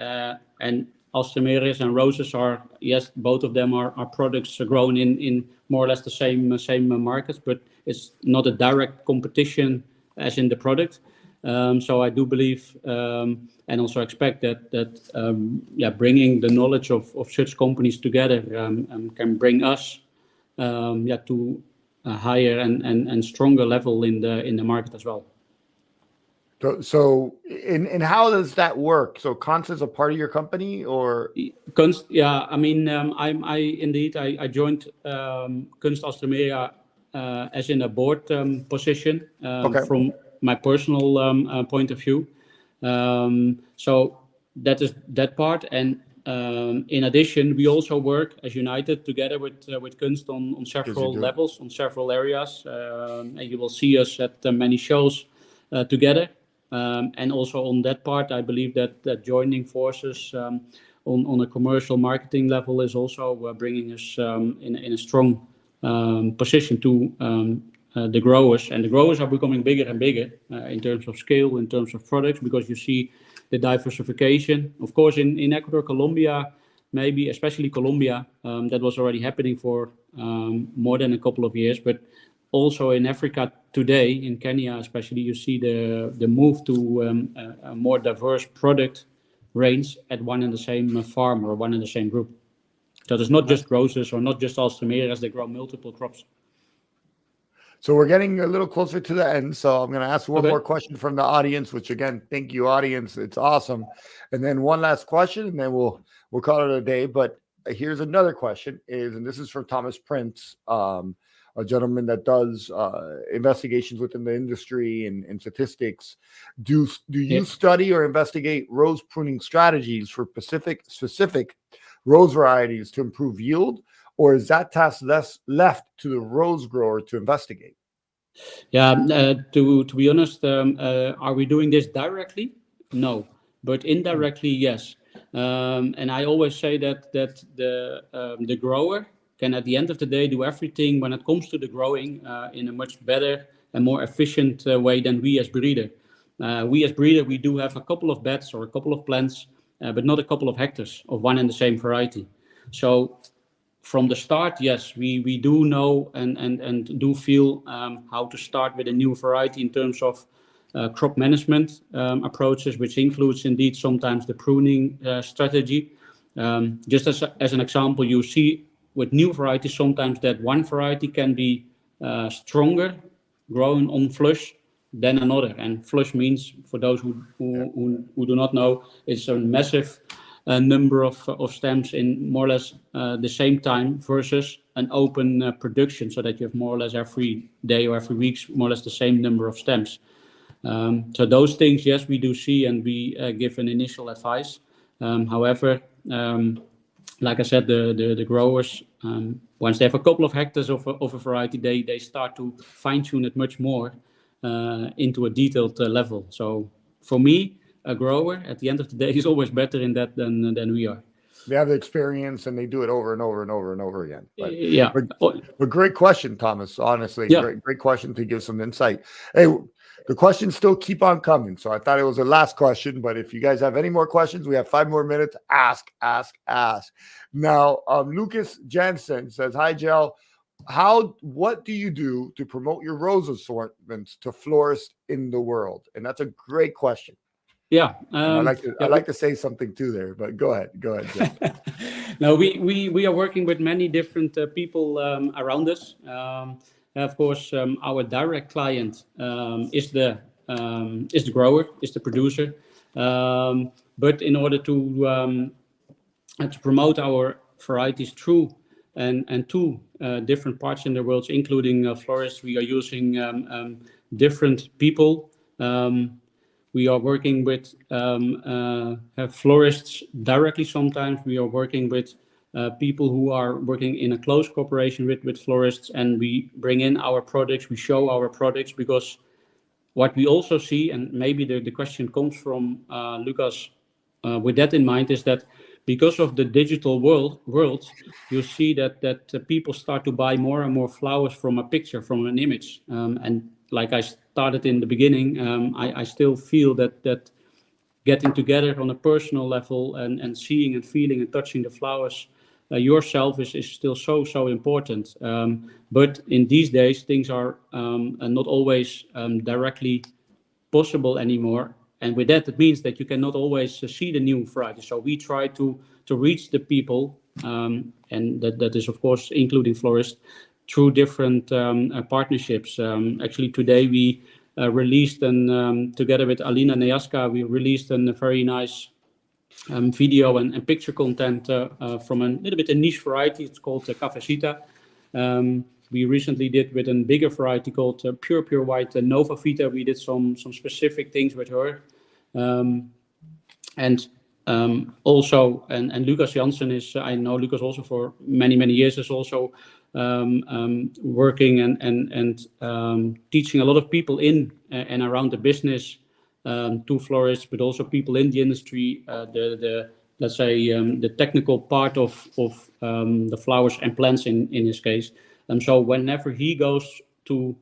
And Alstemerias and roses are, yes, both of them are products grown in more or less the same markets, but it's not a direct competition as in the product. So I do believe and also expect that bringing the knowledge of such companies together can bring us to a higher and stronger level in the market as well. So and how does that work? So Kunst is a part of your company, or Kunst, yeah. I mean, I joined Kunst Alstemera as in a board position Okay. from my personal point of view. So that is that part, and in addition, we also work as United together with Kunst on several levels, on several areas, and you will see us at many shows together. And also on that part, I believe that joining forces on a commercial marketing level is also bringing us in a strong position to the growers. And the growers are becoming bigger and bigger in terms of scale, in terms of products, because you see the diversification. Of course, in Ecuador, Colombia, maybe especially Colombia, that was already happening for more than a couple of years, but also in Africa today, in Kenya especially, you see the move to a more diverse product range at one and the same farm or one and the same group. So there's not just roses or not just Alstemerias, they grow multiple crops. So we're getting a little closer to the end. So I'm going to ask one more question from the audience, which again, thank you, audience. It's awesome. And then one last question, and then we'll call it a day. But here's another question and this is from Thomas Prince, a gentleman that does investigations within the industry and statistics. Do you study or investigate rose pruning strategies for specific rose varieties to improve yield, or is that task left to the rose grower to investigate? Yeah, to be honest, are we doing this directly? No, but indirectly, yes. And I always say that the grower can, at the end of the day, do everything when it comes to the growing in a much better and more efficient way than we as breeder. We as breeder, we do have a couple of beds or a couple of plants, but not a couple of hectares of one and the same variety. So from the start, yes, we do know and do feel how to start with a new variety in terms of crop management approaches, which includes indeed sometimes the pruning strategy. Just as an example, you see with new varieties sometimes that one variety can be stronger growing on flush than another. And flush means, for those who do not know, it's a massive number of stems in more or less the same time versus an open production, so that you have more or less every day or every week more or less the same number of stems. So those things, yes, we do see, and we give an initial advice. However, like I said, the growers, once they have a couple of hectares of a variety, they start to fine tune it much more into a detailed level. So for me, a grower at the end of the day is always better in that than we are. They have the experience and they do it over and over and over and over again. But great question, Thomas. Honestly, great question to give some insight. Hey, the questions still keep on coming. So I thought it was the last question, but if you guys have any more questions, we have 5 more minutes. Ask. Now, Lucas Jansen says, "Hi, Gel. What do you do to promote your rose assortments to florists in the world?" And that's a great question. Yeah, I like to say something too there, but go ahead, Gel. No, we are working with many different people around us. Of course, our direct client is the grower, is the producer. But in order to promote our varieties through and to different parts in the world, including florists, we are using different people. We are working with florists directly. Sometimes we are working with people who are working in a close cooperation with florists, and we bring in our products, we show our products, because what we also see, and maybe the question comes from Lucas with that in mind, is that because of the digital world, you see that people start to buy more and more flowers from a picture, from an image. And like I started in the beginning, I still feel that getting together on a personal level and seeing and feeling and touching the flowers yourself is still so important. But in these days, things are not always directly possible anymore. And with that, it means that you cannot always see the new varieties. So we try to reach the people, and that is, of course, including florists, through different partnerships. Actually, today we released, together with Alina Neaska, we released a very nice video and picture content from a little bit a niche variety. It's called Cafecita. We recently did with a bigger variety called Pure White Nova Vita. We did some specific things with her. Also, Lucas Janssen is, I know Lucas also for many years, is also working and teaching a lot of people in and around the business to florists, but also people in the industry, let's say the technical part of the flowers and plants in his case. So whenever he goes to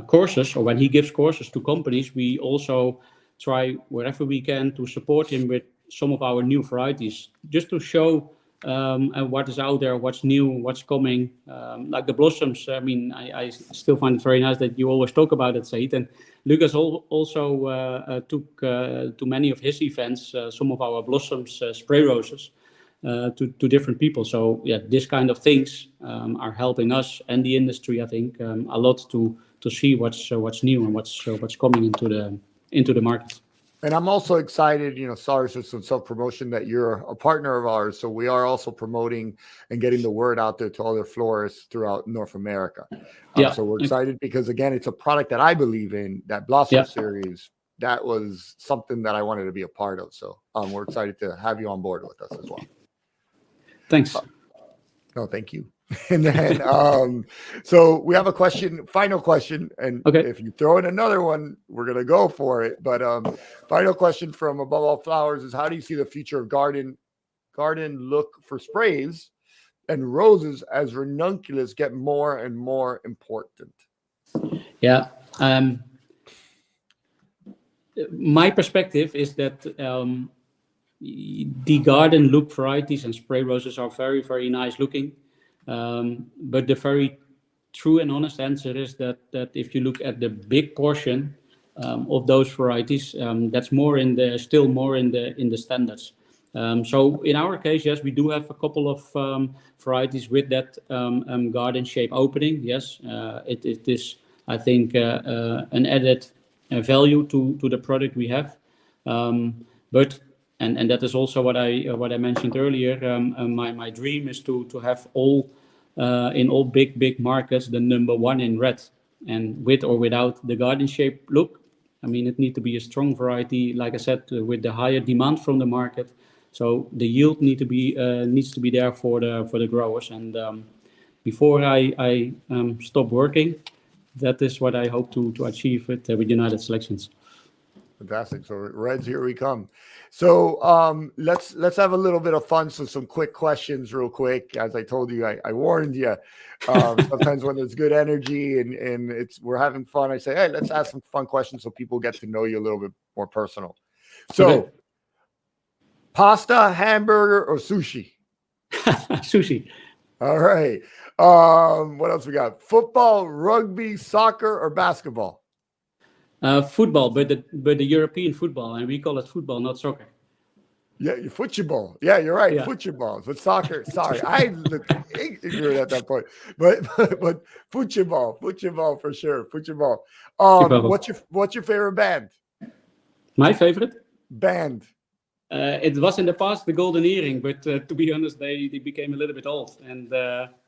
courses, or when he gives courses to companies, we also try wherever we can to support him with some of our new varieties, just to show what is out there, what's new, what's coming, like the blossoms. I mean, I still find it very nice that you always talk about it, Said. And Lucas also took to many of his events some of our blossoms, spray roses, to different people. So yeah, this kind of things are helping us and the industry, I think, a lot to see what's new and what's coming into the market. And I'm also excited, sorry for some self-promotion, that you're a partner of ours. So we are also promoting and getting the word out there to other florists throughout North America. So we're excited because, again, it's a product that I believe in, that Blossom series. That was something that I wanted to be a part of. So we're excited to have you on board with us as well. Thanks. No, thank you. And then, so we have a final question, and if you throw in another one, we're going to go for it. But final question from Above All Flowers is, how do you see the future of garden look for sprays and roses as ranunculus get more and more important? Yeah. My perspective is that the garden look varieties and spray roses are very nice looking. But the very true and honest answer is that if you look at the big portion of those varieties, that's still more in the standards. So in our case, yes, we do have a couple of varieties with that garden shape opening. Yes, it is, I think, an added value to the product we have. But and that is also what I mentioned earlier. My dream is to have in all big markets the #1 in red, and with or without the garden shape look. I mean, it needs to be a strong variety, like I said, with the higher demand from the market. So the yield needs to be there for the growers. And before I stop working, that is what I hope to achieve with United Selections. Fantastic. So reds, here we come. So let's have a little bit of fun. So some quick questions real quick. As I told you, I warned you. Sometimes when there's good energy and we're having fun, I say, hey, let's ask some fun questions so people get to know you a little bit more personal. So pasta, hamburger, or sushi? Sushi. All right. What else we got? Football, rugby, soccer, or basketball? Football, but the European football, and we call it football, not soccer. Yeah, football. Yeah, you're right. Yeah. Football. But soccer. Sorry, I looked ignorant at that point. But football for sure. Football. What's your favorite band? My favorite band. It was in the past the Golden Earring, but to be honest, they became a little bit old, and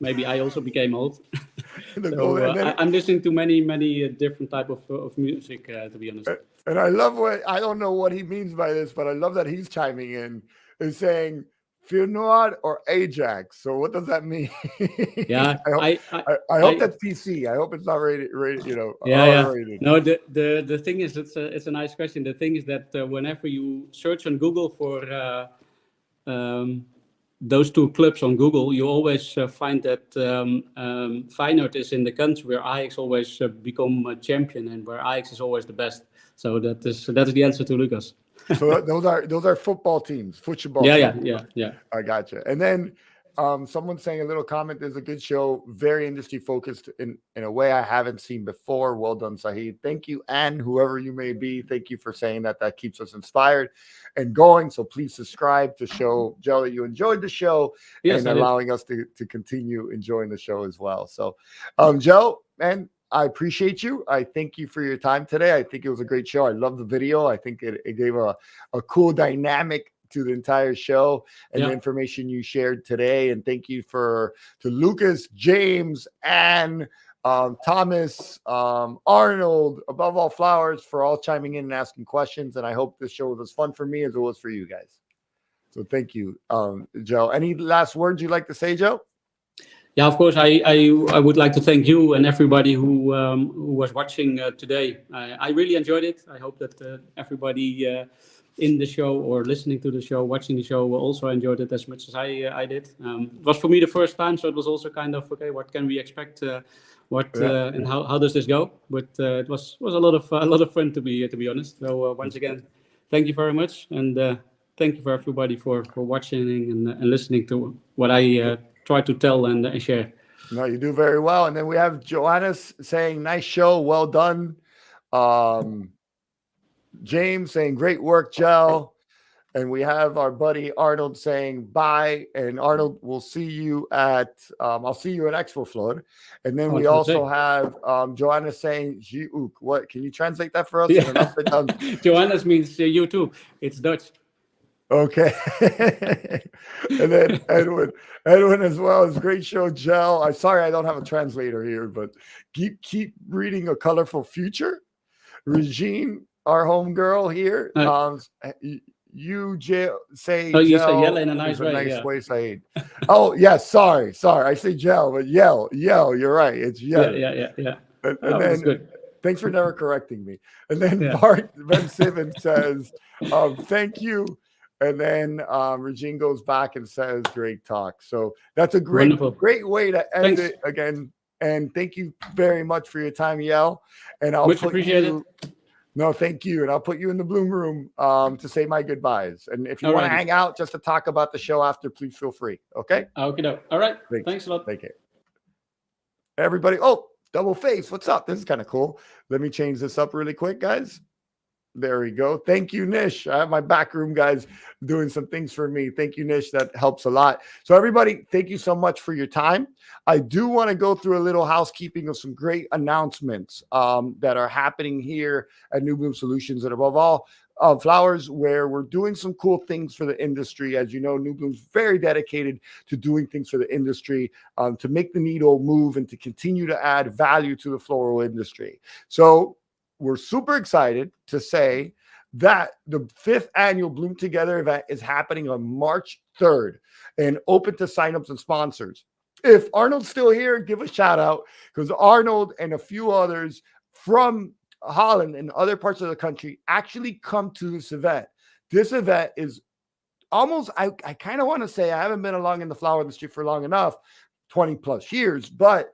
maybe I also became old. I'm listening to many different type of music, to be honest. And I love I don't know what he means by this, but I love that he's chiming in and saying Finoir or Ajax. So what does that mean? Yeah, I hope that's PC. I hope it's not rated. Yeah. Rated. No, the thing is, it's a nice question. The thing is that whenever you search on Google for those two clubs on Google, you always find that Feyenoord is in the country where Ajax always become a champion and where Ajax is always the best. So that is the answer to Lucas. So those are football teams, football Yeah, teams. yeah. I gotcha. And then someone saying a little comment. There's a good show, very industry focused in a way I haven't seen before. Well done, Saeed. Thank you, and whoever you may be, thank you for saying that. That keeps us inspired and going. So please subscribe to show Joe that you enjoyed the show, Yes, and I did. allowing us to continue enjoying the show as well. So, Joe, man, I appreciate you. I thank you for your time today. I think it was a great show. I love the video. I think it gave a cool dynamic to the entire show and the information you shared today. And thank you to Lucas, James, and Thomas, Arnold, above all flowers, for all chiming in and asking questions. And I hope this show was as fun for me as it was for you guys. So thank you, Joe. Any last words you'd like to say, Joe? Yeah, of course. I would like to thank you and everybody who was watching today. I really enjoyed it. I hope that everybody in the show or listening to the show, watching the show, also enjoyed it as much as I did. It was for me the first time, so it was also kind of okay. What can we expect? And how does this go? But it was a lot of fun to be honest. So once again, thank you very much, and thank you for everybody for watching and listening to what I try to tell and share. No, you do very well. And then we have Joannis saying, nice show, well done. James saying, great work, Gel. And we have our buddy Arnold saying bye. And Arnold, we'll see you at I'll see you at Expo Floor. And then we also have Joanna saying Jiuk. What can you translate that for us? Yeah. Joanna's means you too. It's Dutch. Okay. And then Edwin as well. It's a great show, Gel. I'm sorry I don't have a translator here, but keep reading A Colorful Future. Regine, our homegirl here. You say you Gel say yell in a nice way. Saeed. Oh yes, sorry. I say Gel, but yell. You're right. It's yell. Yeah. And then good. Thanks for never correcting me. And then Bart Ben Simmons says, thank you. And then Regine goes back and says, great talk. So that's a great way to end it again. And thank you very much for your time, Yell. And I'll much appreciated. No, thank you. And I'll put you in the Bloom Room to say my goodbyes. And if you want to hang out just to talk about the show after, please feel free. Okay? Okay. All right. Thanks a lot. Thank you. Everybody. Oh, double face. What's up? This is kind of cool. Let me change this up really quick, guys. There we go. Thank you, Nish. I have my back room guys doing some things for me. Thank you, Nish. That helps a lot. So everybody, thank you so much for your time. I do want to go through a little housekeeping of some great announcements that are happening here at New Bloom Solutions, and above all, Flowers, where we're doing some cool things for the industry. As you know, New Bloom's very dedicated to doing things for the industry, to make the needle move and to continue to add value to the floral industry. So we're super excited to say that the 5th annual Bloom Together event is happening on March 3rd and open to signups and sponsors. If Arnold's still here, give a shout out, because Arnold and a few others from Holland and other parts of the country actually come to this event. This event is almost, I kind of want to say, I haven't been along in the flower industry for long enough, 20 plus years, but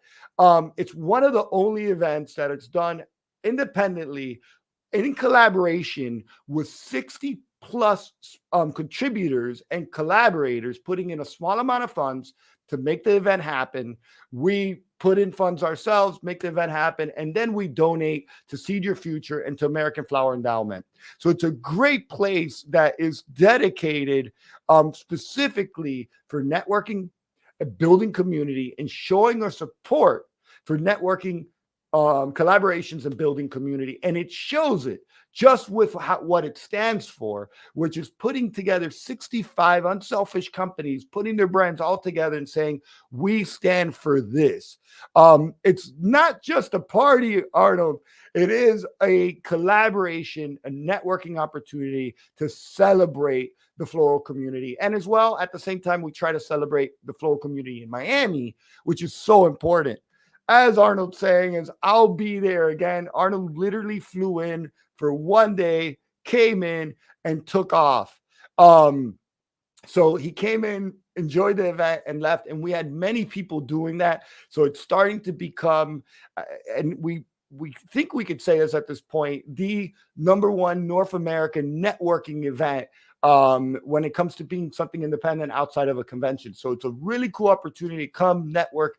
it's one of the only events that it's done independently and in collaboration with 60 plus contributors and collaborators putting in a small amount of funds to make the event happen. We put in funds ourselves, make the event happen, and then we donate to Seed Your Future and to American Flower Endowment. So it's a great place that is dedicated specifically for networking, building community, and showing our support for networking, collaborations, and building community. And it shows it just with what it stands for, which is putting together 65 unselfish companies, putting their brands all together and saying, we stand for this. It's not just a party, Arnold. It is a collaboration, a networking opportunity to celebrate the floral community. And as well, at the same time, we try to celebrate the floral community in Miami, which is so important. As Arnold's saying, is I'll be there again. Arnold literally flew in for one day, came in, and took off. So he came in enjoyed the event and left. And we had many people doing that. So it's starting to become, and we think we could say this at this point, the #1 North American networking event when it comes to being something independent outside of a convention. So it's a really cool opportunity. Come network,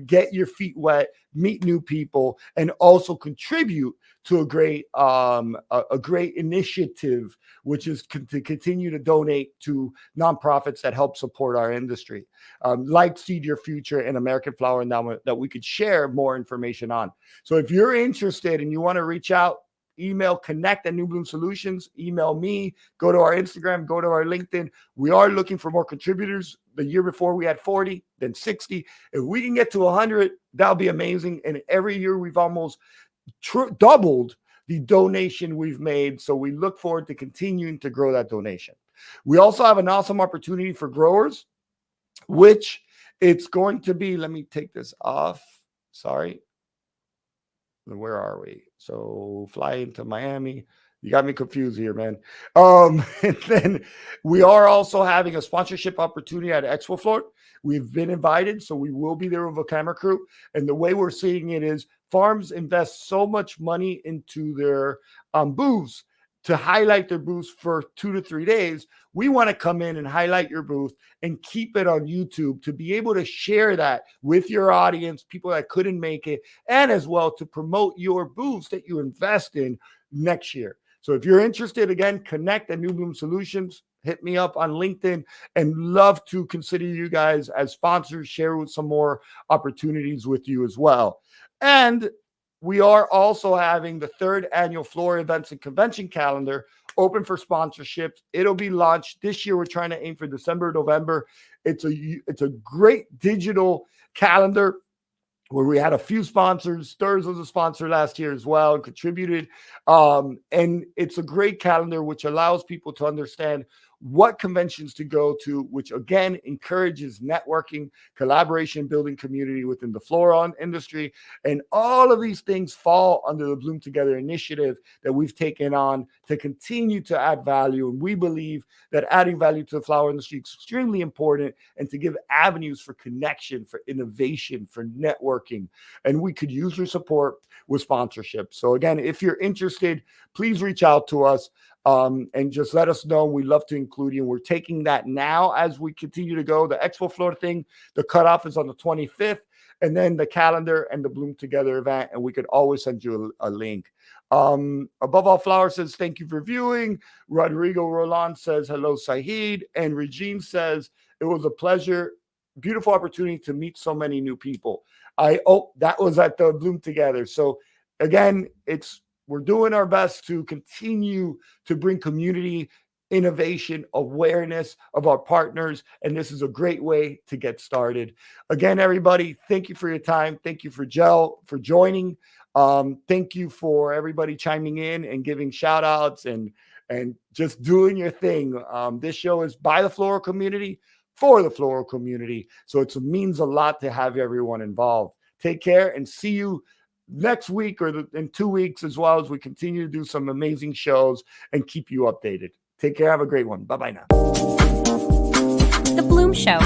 get your feet wet, meet new people, and also contribute to a great initiative, which is to continue to donate to nonprofits that help support our industry, like Seed Your Future and American Flower Endowment, that we could share more information on. So if you're interested and you want to reach out, email connect@NewBloomSolutions, email me, go to our Instagram, go to our LinkedIn. We are looking for more contributors. The year before we had 40, then 60. If we can get to 100, that'll be amazing. And every year we've almost doubled the donation we've made. So we look forward to continuing to grow that donation. We also have an awesome opportunity for growers, which it's going to be, let me take this off. Sorry. Where are we? So fly into Miami. You got me confused here, man. And then we are also having a sponsorship opportunity at Expo Floor. We've been invited, so we will be there with a camera crew. And the way we're seeing it is farms invest so much money into their booths to highlight their booths for 2 to 3 days. We want to come in and highlight your booth and keep it on YouTube to be able to share that with your audience, people that couldn't make it, and as well to promote your booths that you invest in next year. So if you're interested, again, connect@NewBloomSolutions. Hit me up on LinkedIn, and love to consider you guys as sponsors, share with some more opportunities with you as well. And we are also having the 3rd annual Floral Events and Convention calendar open for sponsorships. It'll be launched this year. We're trying to aim for December, November. It's a great digital calendar where we had a few sponsors. Stirs was a sponsor last year as well and contributed. And it's a great calendar which allows people to understand what conventions to go to, which again encourages networking, collaboration, building community within the floral industry. And all of these things fall under the Bloom Together initiative that we've taken on to continue to add value. And we believe that adding value to the flower industry is extremely important, and to give avenues for connection, for innovation, for networking. And we could use your support with sponsorship. So again, if you're interested, please reach out to us. And just let us know. We love to include you. We're taking that now as we continue to go. The Expo Floor thing, the cutoff is on the 25th, and then the calendar and the Bloom Together event, and we could always send you a link. Above All Flower says, thank you for viewing. Rodrigo Roland says, hello, Saeed. And Regine says, it was a pleasure. Beautiful opportunity to meet so many new people. That was at the Bloom Together. So again, we're doing our best to continue to bring community, innovation, awareness of our partners, and this is a great way to get started. Again, everybody, thank you for your time. Thank you for joining. Thank you for everybody chiming in and giving shout outs and just doing your thing. This show is by the floral community, for the floral community, so it means a lot to have everyone involved. Take care, and see you next week or in 2 weeks, as well as we continue to do some amazing shows and keep you updated. Take care. Have a great one. Bye-bye now. The Bloom Show.